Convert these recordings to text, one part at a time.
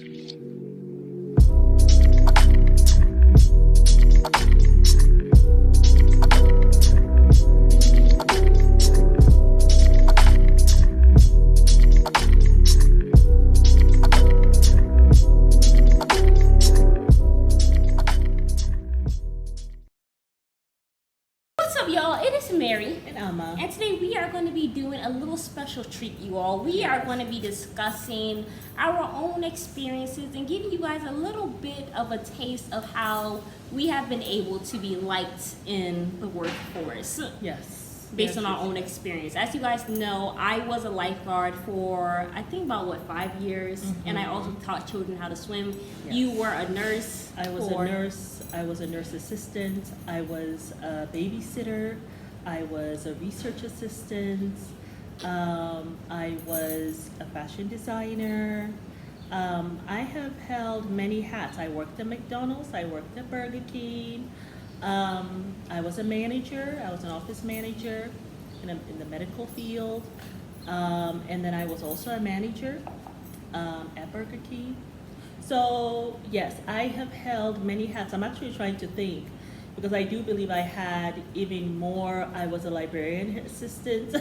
What's up, y'all? It is Mary. And Alma. And today we are going to be doing a little special treat, you all. We are going to be discussing our own experiences and giving you guys a little bit of a taste of how we have been able to be liked in the workforce. Yes. Based on our own experience. As you guys know, I was a lifeguard for, I think about 5 years, and I also taught children how to swim. Yes. You were a nurse. I was a nurse. I was a nurse assistant. I was a babysitter. I was a research assistant. I was a fashion designer. I have held many hats. I worked at McDonald's. I worked at Burger King. I was a manager. I was an office manager in the medical field. And then I was also a manager at Burger King. So yes, I have held many hats. I'm actually trying to think because I do believe I had even more. I was a librarian assistant.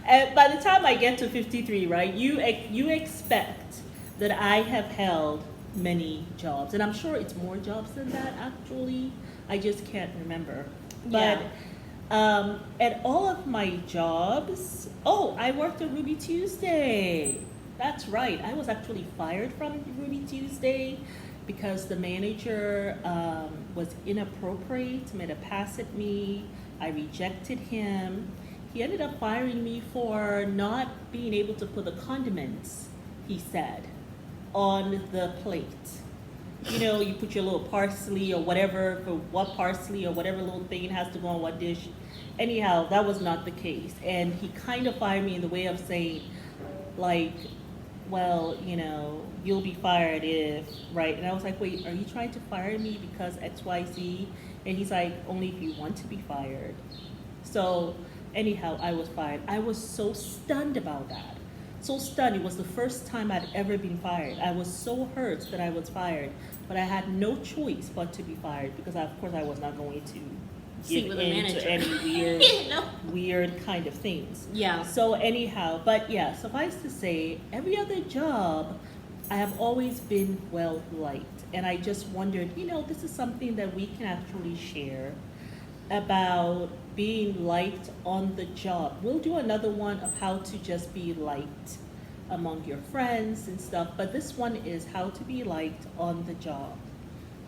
And by the time I get to 53, right, you expect that I have held many jobs, and I'm sure it's more jobs than that actually. I just can't remember. But at all of my jobs, I worked at Ruby Tuesday. That's right. I was actually fired from Ruby Tuesday because the manager was inappropriate, made a pass at me. I rejected him. He ended up firing me for not being able to put the condiments, he said, on the plate. You know, you put your little parsley or whatever, for what parsley or whatever little thing has to go on what dish. Anyhow, that was not the case. And he kind of fired me in the way of saying, like, well, you know, you'll be fired if, right? And I was like, wait, are you trying to fire me because XYZ? And he's like, only if you want to be fired. So anyhow, I was fired. I was so stunned about that. So stunned. It was the first time I'd ever been fired. I was so hurt that I was fired, but I had no choice but to be fired because, of course, I was not going to give in to any weird, weird kind of things. Yeah. So anyhow, but yeah, suffice to say, every other job, I have always been well liked, and I just wondered, you know, this is something that we can actually share about being liked on the job. We'll do another one of how to just be liked among your friends and stuff, but this one is how to be liked on the job.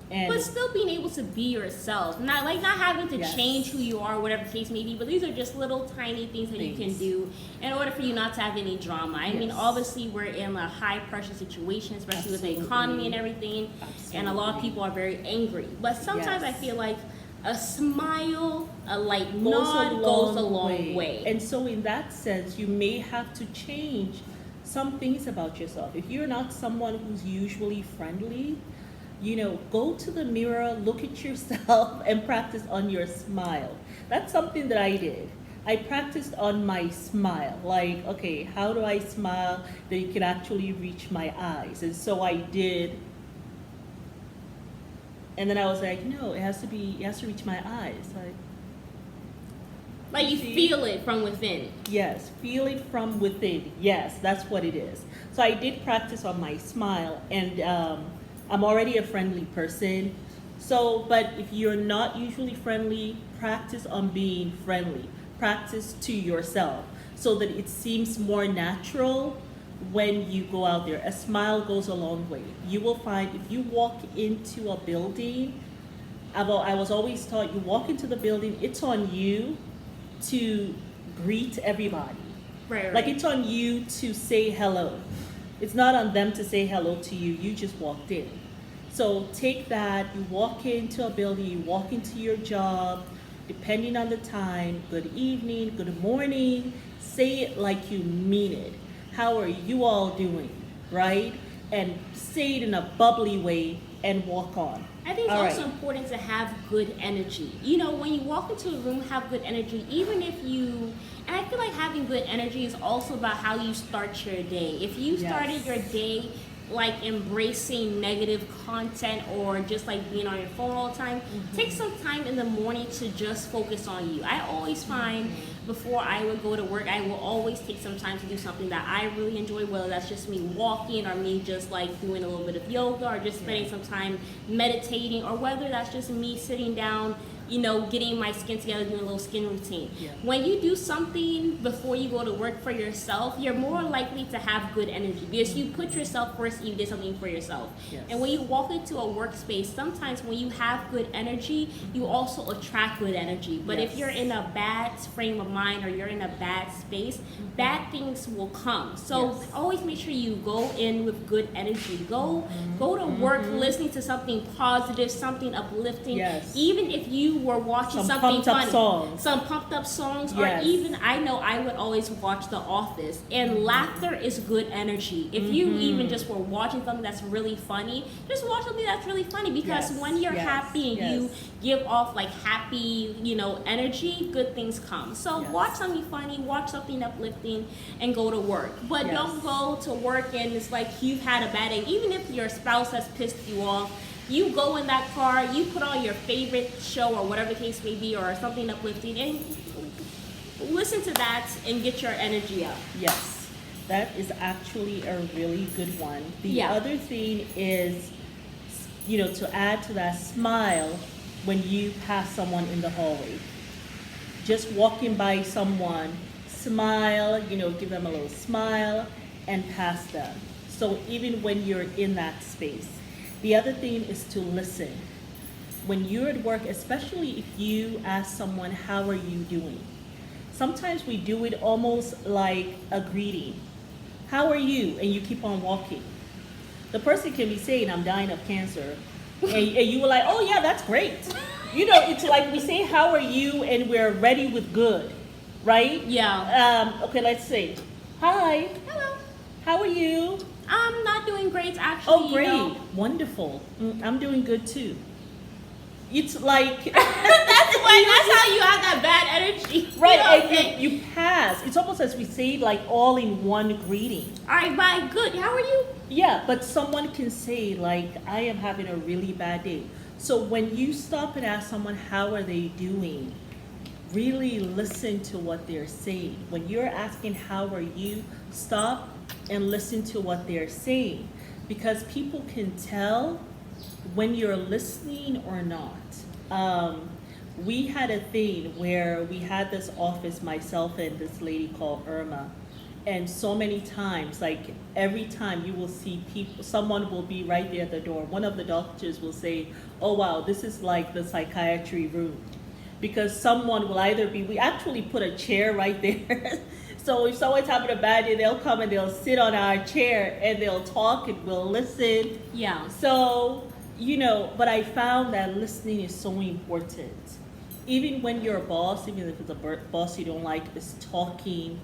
And but still being able to be yourself, not having to Yes. change who you are, whatever the case may be. But these are just little tiny things that you can do in order for you not to have any drama. I mean, Yes. obviously we're in a high pressure situation, especially with the Absolutely. economy and everything, and a lot of Absolutely. people are very angry. But sometimes Yes. I feel like a smile, a light nod goes a long way. And so in that sense, you may have to change some things about yourself. If you're not someone who's usually friendly, you know, go to the mirror, look at yourself, and practice on your smile. That's something that I did. I practiced on my smile. Like, okay, how do I smile that it can actually reach my eyes? And so I did. And then I was like, no, it has to reach my eyes. Like you feel it from within. Yes, feel it from within. Yes, that's what it is. So I did practice on my smile, and I'm already a friendly person. So, but if you're not usually friendly, practice on being friendly. Practice to yourself so that it seems more natural when you go out there. A smile goes a long way. You will find if you walk into a building, I was always taught you walk into the building, it's on you to greet everybody. Right. Like it's on you to say hello. It's not on them to say hello to you. You just walked in. So take that, you walk into a building, you walk into your job, depending on the time, good evening, good morning, say it like you mean it. How are you all doing, right? And say it in a bubbly way and walk on. I think it's All also right. important to have good energy. You know, when you walk into a room, have good energy, even if you, and I feel like having good energy is also about how you start your day. If you started Yes. your day like embracing negative content or just like being on your phone all the time, take some time in the morning to just focus on you. I always find before I would go to work, I will always take some time to do something that I really enjoy, whether that's just me walking or me just like doing a little bit of yoga or just spending some time meditating, or whether that's just me sitting down, you know, getting my skin together, doing a little skin routine. Yeah. When you do something before you go to work for yourself, you're more likely to have good energy because you put yourself first and you did something for yourself. Yes. And when you walk into a workspace, sometimes when you have good energy, you also attract good energy. But if Yes. you're in a bad frame of mind or you're in a bad space, bad things will come. So Yes. always make sure you go in with good energy. Go to work listening to something positive, something uplifting. Yes. Even if you were watching Some something pumped up funny, songs. some pumped up songs, Yes. or even I know I would always watch The Office, and laughter is good energy. If you even just were watching something that's really funny, just watch something that's really funny, because Yes. when you're Yes. happy and Yes. you give off like happy, you know, energy, good things come. So Yes. watch something funny, watch something uplifting, and go to work. But Yes. don't go to work and it's like you've had a bad day. Even if your spouse has pissed you off, you go in that car, you put on your favorite show or whatever the case may be, or something uplifting, and listen to that and get your energy up. Yes, that is actually a really good one. The Yeah. other thing is, you know, to add to that, smile when you pass someone in the hallway. Just walking by someone, smile, you know, give them a little smile and pass them. So even when you're in that space. The other thing is to listen. When you're at work, especially if you ask someone, how are you doing? Sometimes we do it almost like a greeting. How are you? And you keep on walking. The person can be saying, I'm dying of cancer. And you were like, oh yeah, that's great. You know, it's like we say, how are you? And we're ready with good, right? Yeah. Okay, let's say, hi, Hello. how are you? I'm not doing great, actually. Oh, great, You know. wonderful. I'm doing good too. It's like, That's how you have that bad energy. right, You know what I'm and saying? you pass. It's almost as we say, like all in one greeting. All right, bye. Good. How are you? Yeah, but someone can say, like, I am having a really bad day. So when you stop and ask someone, how are they doing? Really listen to what they're saying. When you're asking, how are you? Stop and listen to what they're saying. Because people can tell when you're listening or not. We had a thing where we had this office, myself and this lady called Irma. And so many times, like every time you will see people, someone will be right there at the door. One of the doctors will say, oh wow, this is like the psychiatry room. Because someone will either be, we actually put a chair right there. So if someone's having a bad day, they'll come and they'll sit on our chair and they'll talk and we'll listen. Yeah. So, you know, but I found that listening is so important. Even when your boss, even if it's a boss you don't like, is talking,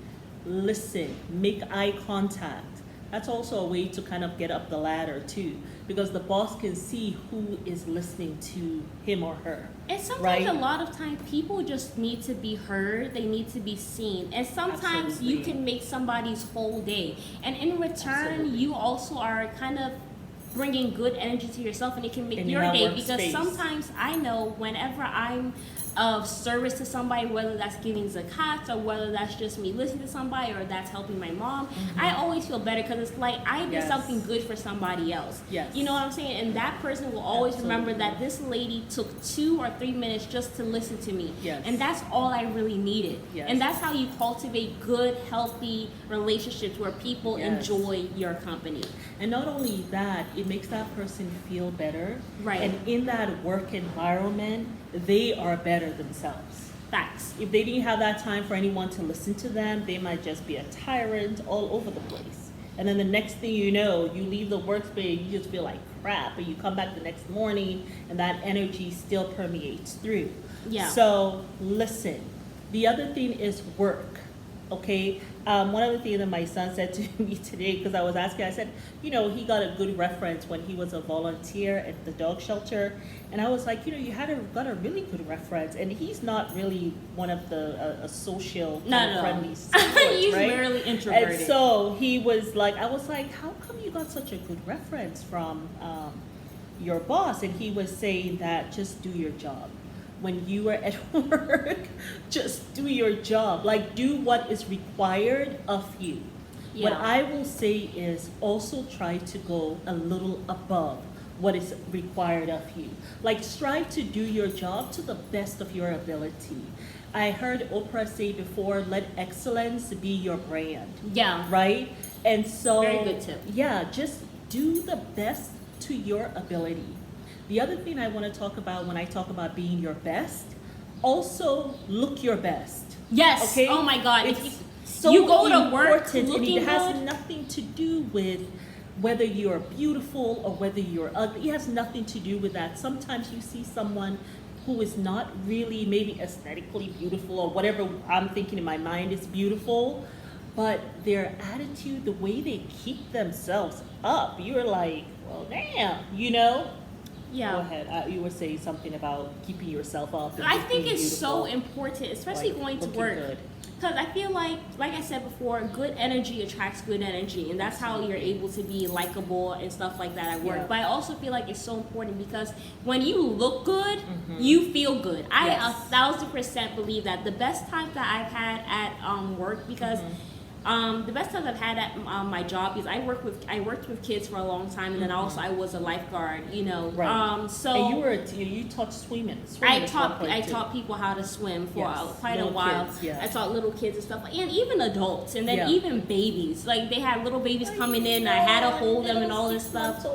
listen, make eye contact. That's also a way to kind of get up the ladder too, because the boss can see who is listening to him or her. And sometimes Right. a lot of times people just need to be heard, they need to be seen. And sometimes you Absolutely. can make somebody's whole day. And in return, Absolutely. you also are kind of bringing good energy to yourself, and it can make In your your day. workspace. Because sometimes I know whenever I'm of service to somebody, whether that's giving zakat or whether that's just me listening to somebody or that's helping my mom, I always feel better because it's like I did Yes. something good for somebody else. Yes. You know what I'm saying? And that person will always remember Absolutely. that this lady took 2 or 3 minutes just to listen to me. Yes. And that's all I really needed. Yes. And that's how you cultivate good, healthy relationships where people Yes. enjoy your company. And not only that, it makes that person feel better. Right. And in that work environment, they are better themselves. Facts. If they didn't have that time for anyone to listen to them, they might just be a tyrant all over the place. And then the next thing you know, you leave the workspace, you just feel like crap, and you come back the next morning, and that energy still permeates through. Yeah. So listen. The other thing is work. Okay, one of the things that my son said to me today, because I was asking, I said, he got a good reference when he was a volunteer at the dog shelter, and I was like, you got a really good reference, and he's not really one of the a social friendly sports, he's right? really introverted. And so he was like, I was like, how come you got such a good reference from your boss? And he was saying that just do your job. When you are at work, just do your job. Like, do what is required of you. Yeah. What I will say is also try to go a little above what is required of you. Like, strive to do your job to the best of your ability. I heard Oprah say before, let excellence be your brand. Yeah. Right? And so, very good tip. Yeah, just do the best to your ability. The other thing I want to talk about when I talk about being your best, also look your best. Yes. Okay? Oh my God. It's so you go to work important, looking and it has good. nothing to do with whether you're beautiful or whether you're ugly. It has nothing to do with that. Sometimes you see someone who is not really maybe aesthetically beautiful or whatever I'm thinking in my mind is beautiful, but their attitude, the way they keep themselves up, you're like, well, damn, Yeah. Go ahead. You were saying something about keeping yourself up. And I just think being it's so beautiful. important, especially Like, going to looking work. good. Because I feel like I said before, good energy attracts good energy, and that's how you're able to be likable and stuff like that at work. Yeah. But I also feel like it's so important because when you look good, you feel good. I Yes. 1,000% believe that. The best times that I've had at work, because the best times I've had at my job is I worked with kids for a long time, and then also I was a lifeguard. Right. So And you taught swimming. I is one taught point too. people how to swim for Yes, quite a little while. kids, yeah. I taught little kids and stuff, and even adults, and then Yeah. even babies. Like they had little babies coming in, and I had to hold them and all this stuff.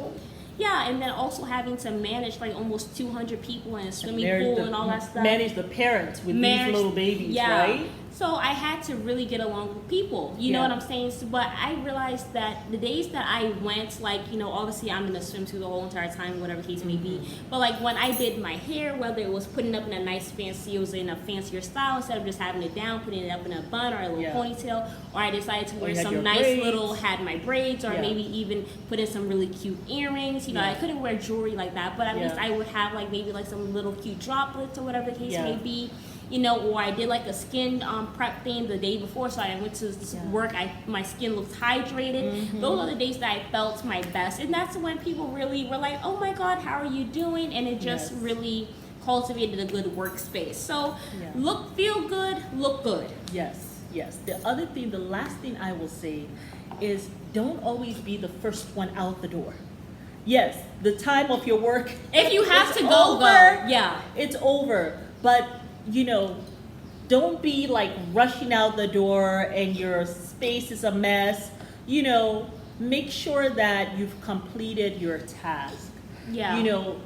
Yeah, and then also having to manage like almost 200 people in a swimming pool and all that stuff. Manage the parents with Manage- these little babies, yeah. right? So I had to really get along with people. You know Yeah. what I'm saying? So, but I realized that the days that I went, like, obviously I'm in a swimsuit the whole entire time, whatever the case may be. But like when I did my hair, whether it was putting up in a nice fancy, it was in a fancier style instead of just having it down, putting it up in a bun or a little Yeah. ponytail, or I decided to Or wear you had some your nice braids. little, had my braids, or Yeah. maybe even put in some really cute earrings. Yeah. I couldn't wear jewelry like that, but at Yeah. least I would have like maybe like some little cute droplets or whatever the case Yeah. may be. Or I did like a skin prep thing the day before, so I went to work. My skin looked hydrated. Those are the days that I felt my best, and that's when people really were like, "Oh my God, how are you doing?" And it just Yes. really cultivated a good workspace. So Yeah. feel good, look good. Yes. The other thing, the last thing I will say is don't always be the first one out the door. Yes, the time of your work. If you have is to go, over. Yeah. It's over. But, don't be like rushing out the door and your space is a mess. Make sure that you've completed your task. Yeah.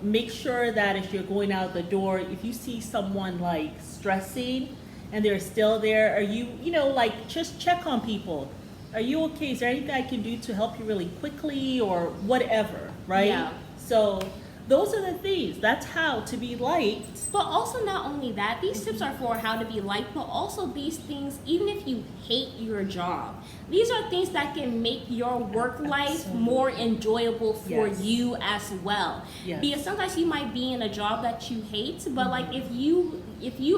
Make sure that if you're going out the door, if you see someone like stressing and they're still there, are you, just check on people. Are you okay? Is there anything I can do to help you really quickly or whatever, right? Yeah. So those are the things. That's how to be liked. But also not only that, these tips are for how to be liked, but also these things, even if you hate your job, these are things that can make your work life Absolutely. more enjoyable for Yes. you as well. Yes. Because sometimes you might be in a job that you hate, but like if you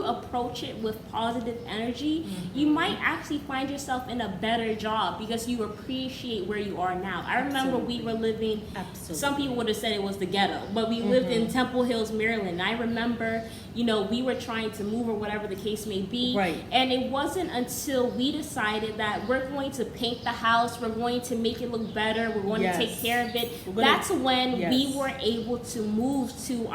approach it with positive energy, you might actually find yourself in a better job because you appreciate where you are now. I remember we were living, some people would have said it was the ghetto, but we lived in Temple Hills, Maryland. I remember, we were trying to move or whatever the case may be. Right. And it wasn't until we decided that we're going to paint the house, we're going to make it look better, we're going Yes. to take care of it. We're gonna- That's when Yes. we were able to move to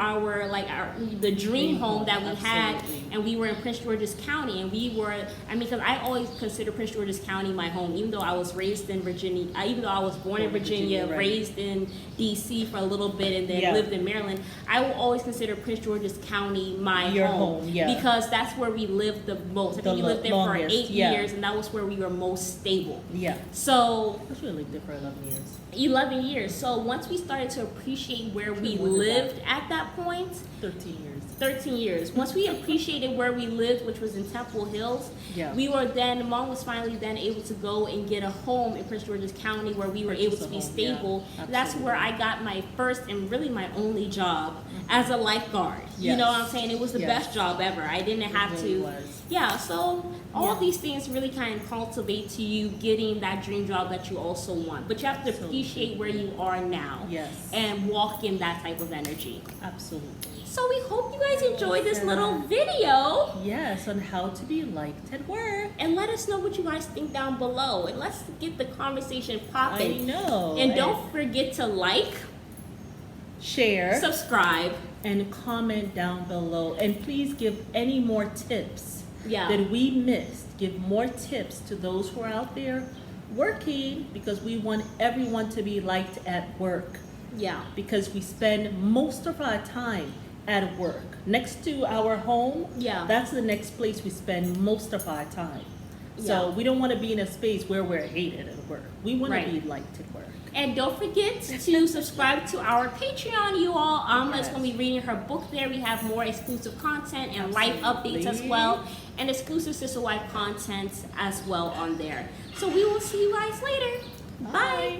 the dream home that we had, Absolutely. and we were in Prince George's County, and because I always consider Prince George's County my home, even though I was raised in Virginia, even though I was born in Virginia, right. raised in DC for a little bit, and then Yeah. lived in Maryland, I will always consider Prince George's County my Your home. home, yeah. Because that's where we lived the most. I think we lived there for longest, 8 yeah. years, and that was where we were most stable. Yeah. So I should have lived there for 11 years. 11 years. So once we started to appreciate where we More than that. lived at that point, 13 years. 13 years. Once we appreciated where we lived, which was in Temple Hills, Yeah. we were then, Mom was finally then able to go and get a home in Prince George's County where we were able to be stable. Yeah, that's where I got my first and really my only job as a lifeguard. You Yes. know what I'm saying? It was the Yes. best job ever. I didn't have really to. was. Yeah, so all Yeah. these things really kind of cultivate to you getting that dream job that you also want. But you have to Absolutely. appreciate where you are now Yes. and walk in that type of energy. Absolutely. So we hope you guys enjoyed this little video. Yes, on how to be liked at work. And let us know what you guys think down below. And let's get the conversation I popping. know. And don't forget to like, share, subscribe. and comment down below. And please give any more tips Yeah. that we missed. Give more tips to those who are out there working, because we want everyone to be liked at work. Yeah. Because we spend most of our time at work. Next to our home, Yeah. that's the next place we spend most of our time. So Yeah. we don't want to be in a space where we're hated at work. We want Right. to be liked at work. And don't forget to subscribe to our Patreon, you all. Is Yes. going to be reading her book there. We have more exclusive content and life updates as Absolutely. well. And exclusive Sister Wife content as well on there. So we will see you guys later. Bye. Bye.